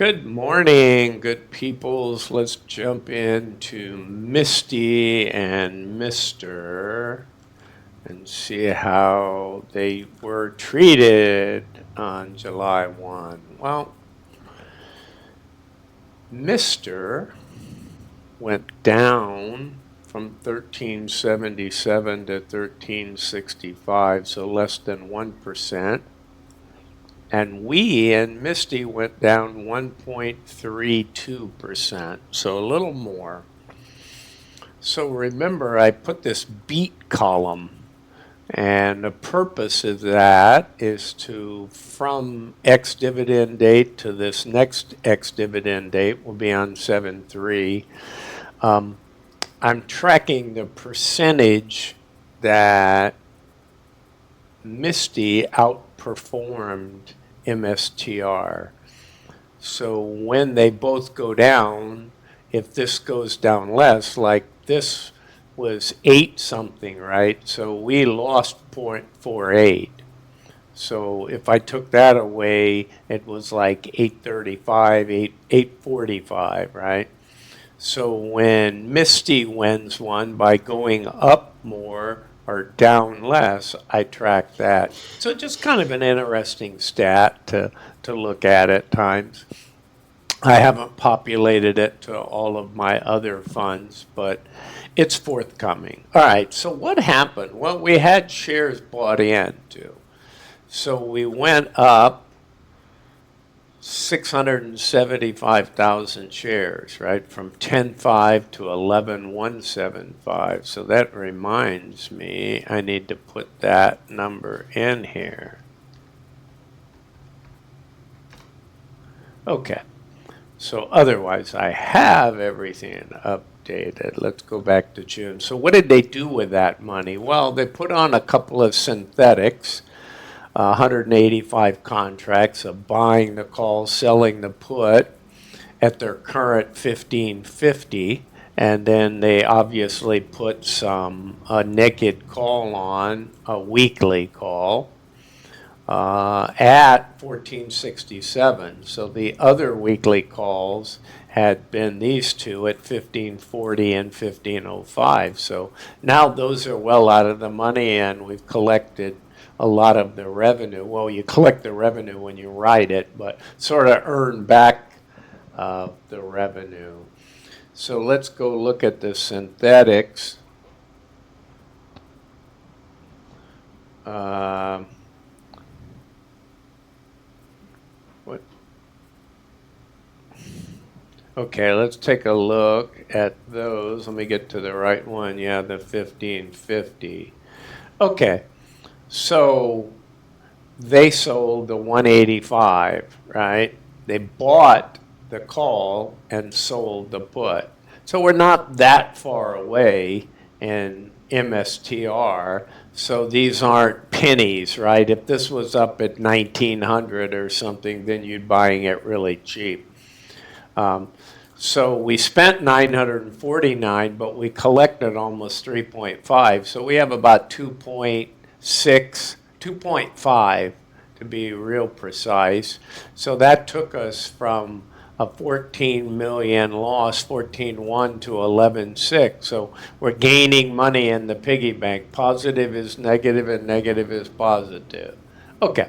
Good morning, good peoples. Let's jump into Misty and Mr. and see how they were treated on July 1. Well, Mr. went down from 1377 to 1365, so less than 1%. And we and Misty went down 1.32%, so a little more. So remember, I put this beat column, and the purpose of that is to, from X dividend date to this next X dividend date, will be on 7/3. I'm tracking the percentage that Misty outperformed MSTR. So when they both go down, if this goes down less, like this was 8 something, right? So we lost 0.48. So if I took that away, it was like 835, 845, right? So when Misty wins one by going up more or down less, I track that. So just kind of an interesting stat to look at times. I haven't populated it to all of my other funds, but it's forthcoming. All right, so what happened? Well, we had shares bought in too. So we went up 675,000 shares, right, from 10.5 to 11,175. So that reminds me, I need to put that number in here. Okay, so otherwise I have everything updated. Let's go back to June. So what did they do with that money? Well, they put on a couple of synthetics. 185 contracts of buying the call, selling the put at their current 15.50, and then they obviously put a naked call on, a weekly call, at 14.67. So the other weekly calls had been these two at 15.40 and 15.05. So now those are well out of the money, and we've collected a lot of the revenue. Well, you collect the revenue when you write it, but sort of earn back the revenue. So let's go look at the synthetics. What? Okay, let's take a look at those. Let me get to the right one. Yeah, the 15.50. Okay. So they sold the 185, right? They bought the call and sold the put. So we're not that far away in MSTR. So these aren't pennies, right? If this was up at 1900 or something, then you'd buying it really cheap. So we spent 949, but we collected almost 3.5. So we have about 2.5 to be real precise. So that took us from a 14 million loss, 14.1 to 11.6. So we're gaining money in the piggy bank. Positive is negative and negative is positive. Okay.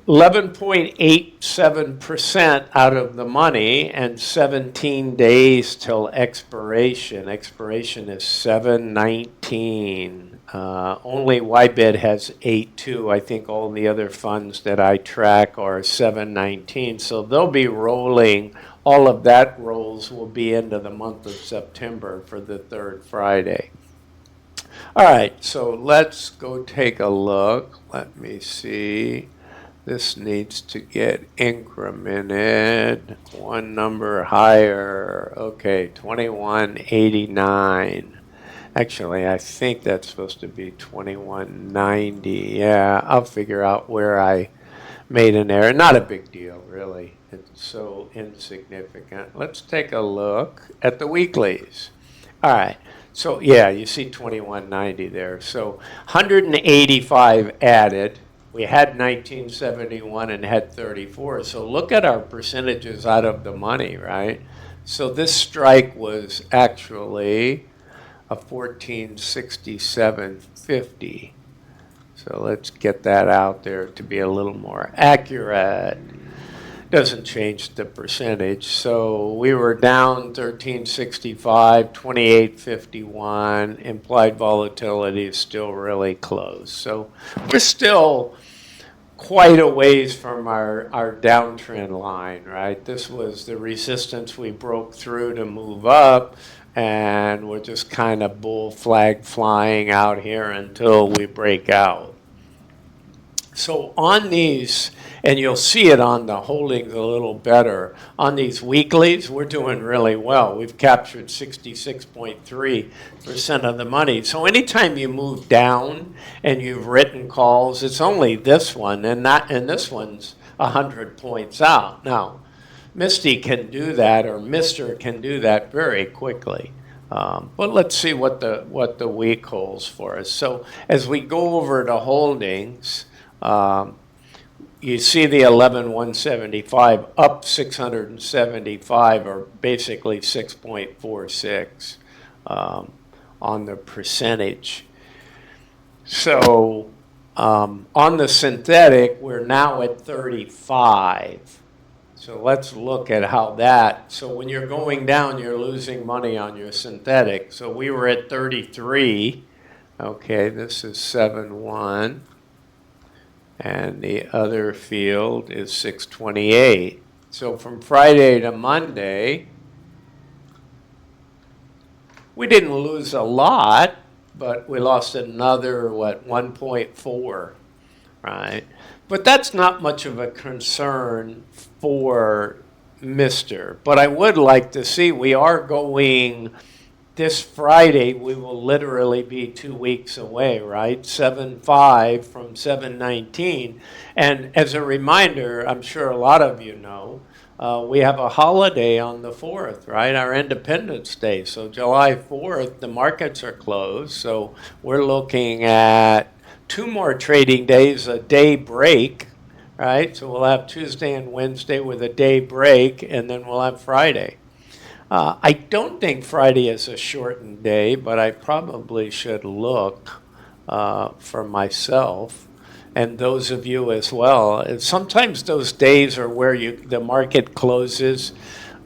11.87% out of the money and 17 days till expiration. Expiration is 7/19. Only YBIT has 8.2. I think all the other funds that I track are 7/19. So they'll be rolling. All of that rolls will be into the month of September for the third Friday. All right, so let's go take a look. Let me see. This needs to get incremented. One number higher. Okay, 2189. Actually, I think that's supposed to be 2190. Yeah, I'll figure out where I made an error. Not a big deal, really. It's so insignificant. Let's take a look at the weeklies. All right. So, yeah, you see 2190 there. So 185 added. We had 1971 and had 34. So look at our percentages out of the money, right? So this strike was actually a 1467.50. So let's get that out there to be a little more accurate. Doesn't change the percentage. So we were down 1365, 2851. Implied volatility is still really close. So we're still quite a ways from our downtrend line, right? This was the resistance we broke through to move up, and we're just kind of bull flag flying out here until we break out. So on these, and you'll see it on the holdings a little better, on these weeklies, we're doing really well. We've captured 66.3% of the money. So anytime you move down and you've written calls, it's only this one, and this one's 100 points out. Now, MSTY can do that, or Mr. can do that very quickly. But let's see what the week holds for us. So as we go over to holdings, you see the 11,175 up 675, or basically 6.46 on the percentage. So on the synthetic, we're now at 35. So let's look at how that, so when you're going down, you're losing money on your synthetic. So we were at 33. Okay, this is 7.1. And the other field is 628. So from Friday to Monday, we didn't lose a lot, but we lost another, 1.4, right? But that's not much of a concern for Mr. But I would like to see, we are going, this Friday, we will literally be 2 weeks away, right? 7.5 from 7.19. And as a reminder, I'm sure a lot of you know, we have a holiday on the 4th, right? Our Independence Day. So July 4th, the markets are closed. So we're looking at 2 more trading days, a day break, right? So we'll have Tuesday and Wednesday with a day break, and then we'll have Friday. I don't think Friday is a shortened day, but I probably should look for myself and those of you as well. And sometimes those days are where the market closes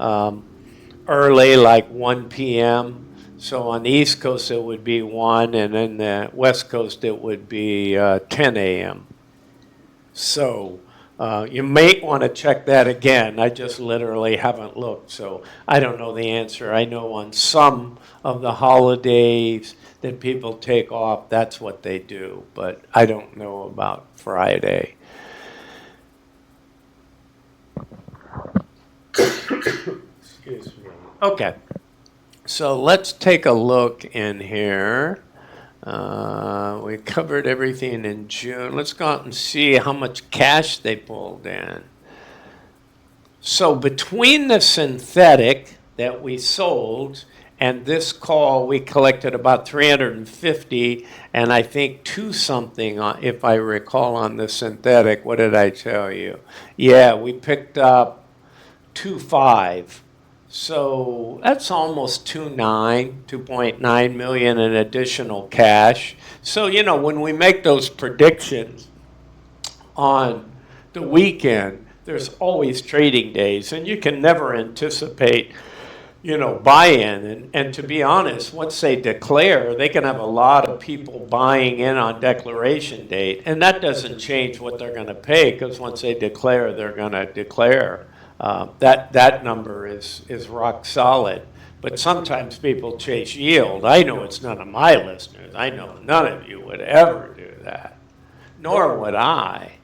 early, like 1 p.m. So on the East Coast it would be 1, and then the West Coast it would be 10 a.m. So you may want to check that again. I just literally haven't looked, so I don't know the answer. I know on some of the holidays that people take off, that's what they do, but I don't know about Friday. Excuse me. Okay, so let's take a look in here. We covered everything in June. Let's go out and see how much cash they pulled in. So between the synthetic that we sold and this call, we collected about 350, and I think 2 something, if I recall, on the synthetic. What did I tell you? Yeah, we picked up 2.5. So that's almost 2.9 million in additional cash. So, you know, when we make those predictions on the weekend, there's always trading days, and you can never anticipate, you know, buy-in. And to be honest, once they declare, they can have a lot of people buying in on declaration date, and that doesn't change what they're going to pay, because once they declare, they're going to declare. That number is rock solid. But sometimes people chase yield. I know it's none of my listeners. I know none of you would ever do that, nor would I.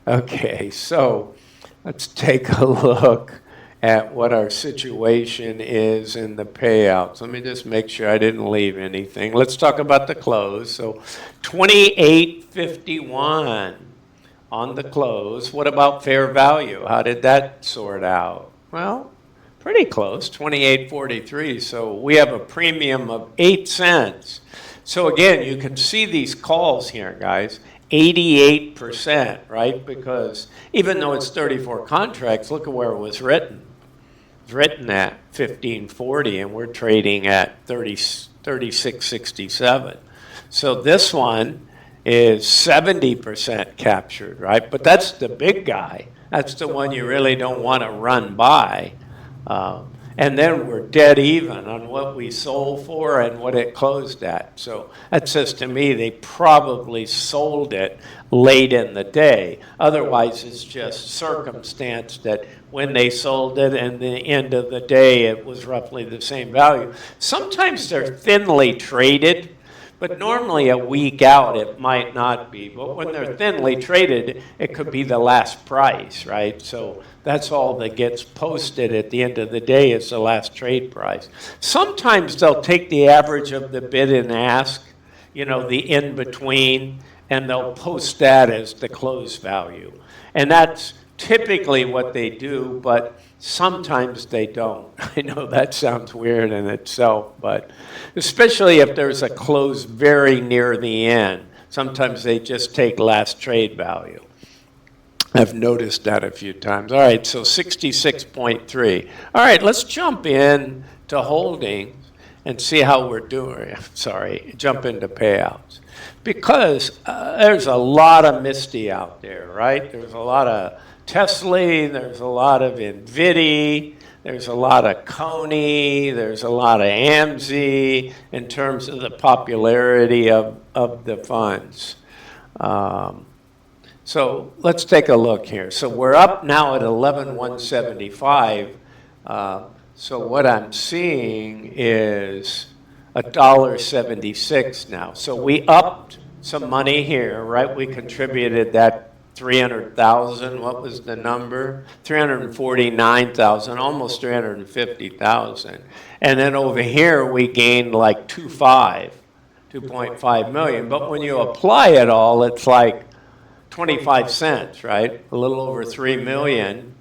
Okay, so let's take a look at what our situation is in the payouts. Let me just make sure I didn't leave anything. Let's talk about the close. So 28.51 on the close. What about fair value? How did that sort out? Well, pretty close, 28.43. So we have a premium of 8 cents. So again, you can see these calls here, guys, 88%, right? Because even though it's 34 contracts, look at where it was written. It's written at 1540 and we're trading at 3667. So this one is 70% captured, right? But that's the big guy. That's the one you really don't want to run by. And then we're dead even on what we sold for and what it closed at. So that says to me they probably sold it late in the day. Otherwise, it's just circumstance that when they sold it and the end of the day, it was roughly the same value. Sometimes they're thinly traded. But normally a week out, it might not be. But when they're thinly traded, it could be the last price, right? So that's all that gets posted at the end of the day is the last trade price. Sometimes they'll take the average of the bid and ask, you know, the in-between, and they'll post that as the close value. And that's typically what they do, but sometimes they don't. I know that sounds weird in itself, but especially if there's a close very near the end, sometimes they just take last trade value. I've noticed that a few times. All right, so 66.3. All right, let's jump in to holdings and see how we're doing. Sorry, jump into payouts. Because there's a lot of MSTY out there, right? There's a lot of Tesla, there's a lot of NVIDIA, there's a lot of Coney, there's a lot of AMZ in terms of the popularity of the funds. So let's take a look here. So we're up now at 11,175. So what I'm seeing is $1.76 now. So we upped some money here, right? We contributed that 300,000, what was the number? 349,000, almost 350,000. And then over here, we gained like 2.5 million. But when you apply it all, it's like 25 cents, right? A little over 3 million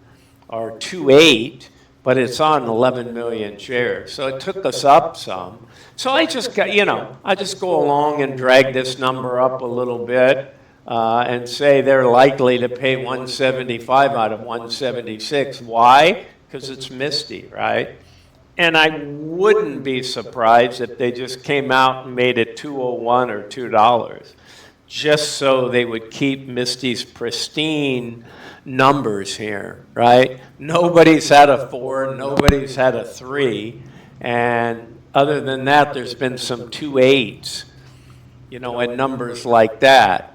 or 2.8, but it's on 11 million shares. So it took us up some. So I just got, you know, I just go along and drag this number up a little bit. And say they're likely to pay 175 out of 176. Why? Because it's MSTY, right? And I wouldn't be surprised if they just came out and made it $2.01 or $2, just so they would keep MSTY's pristine numbers here, right? Nobody's had a 4, nobody's had a 3, and other than that, there's been some 2.8s, you know, and numbers like that.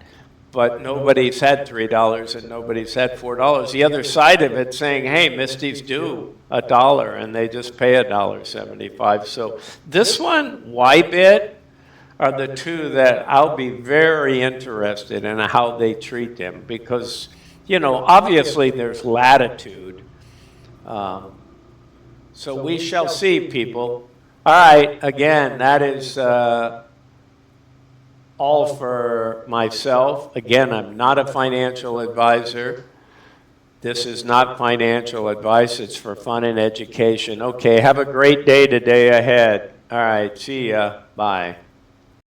But nobody's had $3 and nobody's had $4. The other side of it saying, hey, MSTY's due $1 and they just pay $1.75. So this one, YBIT, are the two that I'll be very interested in how they treat them because, you know, obviously there's latitude. So we shall see, people. All right, again, that is all for myself. Again, I'm not a financial advisor. This is not financial advice. It's for fun and education. Okay, have a great day today ahead. All right, see ya. Bye.